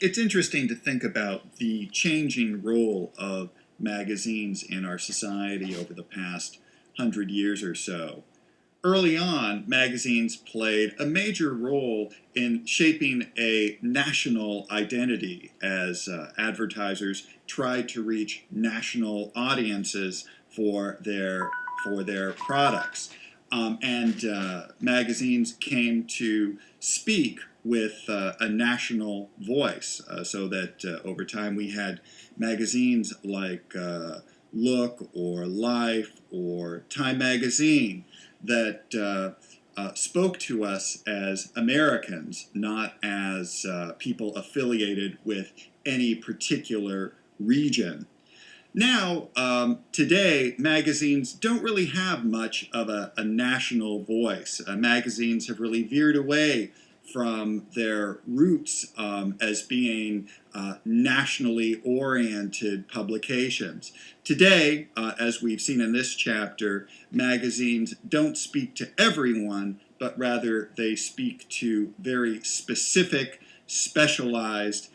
It's interesting to think about the changing role of magazines in our society over the past 100 years or so. Early on, magazines played a major role in shaping a national identity as advertisers tried to reach national audiences for their products. And magazines came to speak with a national voice, so that over time we had magazines like Look or Life or Time Magazine that spoke to us as Americans, not as people affiliated with any particular region. Now, today, magazines don't really have much of a national voice. Magazines have really veered away from their roots as being nationally oriented publications. Today, as we've seen in this chapter, magazines don't speak to everyone, but rather they speak to very specific, specialized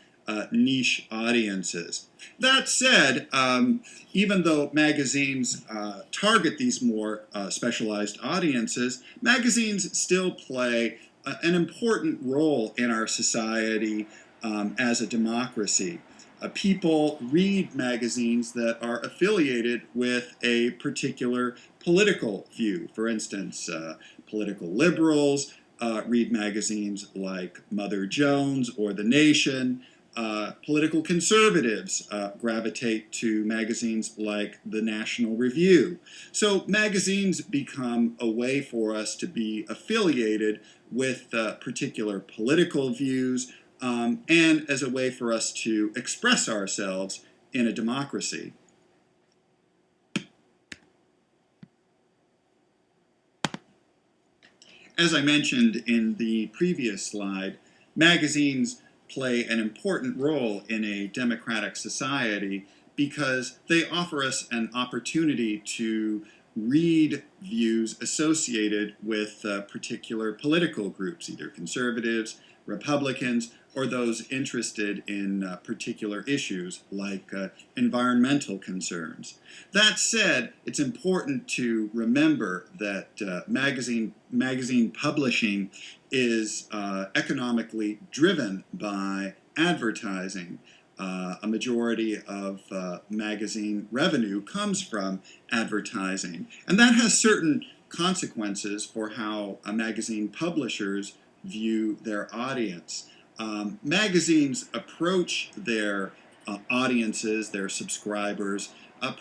niche audiences. That said, even though magazines target these more specialized audiences, magazines still play an important role in our society as a democracy. People read magazines that are affiliated with a particular political view. For instance, political liberals read magazines like Mother Jones or The Nation. Political conservatives gravitate to magazines like the National Review. So magazines become a way for us to be affiliated with particular political views and as a way for us to express ourselves in a democracy. As I mentioned in the previous slide, magazines play an important role in a democratic society because they offer us an opportunity to read views associated with particular political groups, either conservatives, Republicans, or those interested in particular issues like environmental concerns. That said, it's important to remember that magazine publishing is economically driven by advertising. A majority of magazine revenue comes from advertising, and that has certain consequences for how magazine publishers view their audience. Magazines approach their audiences, their subscribers,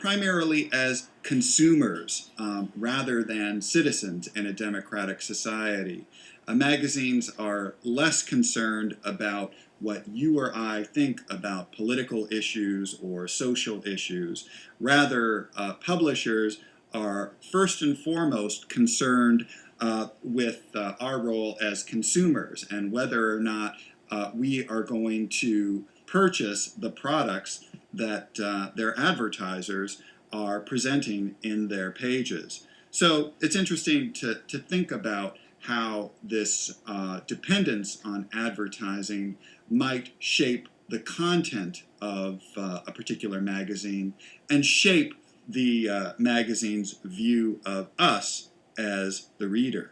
primarily as consumers rather than citizens in a democratic society. Magazines are less concerned about what you or I think about political issues or social issues. Rather, publishers are first and foremost concerned with our role as consumers and whether or not we are going to purchase the products that their advertisers are presenting in their pages. So it's interesting to think about how this dependence on advertising might shape the content of a particular magazine and shape the magazine's view of us as the reader.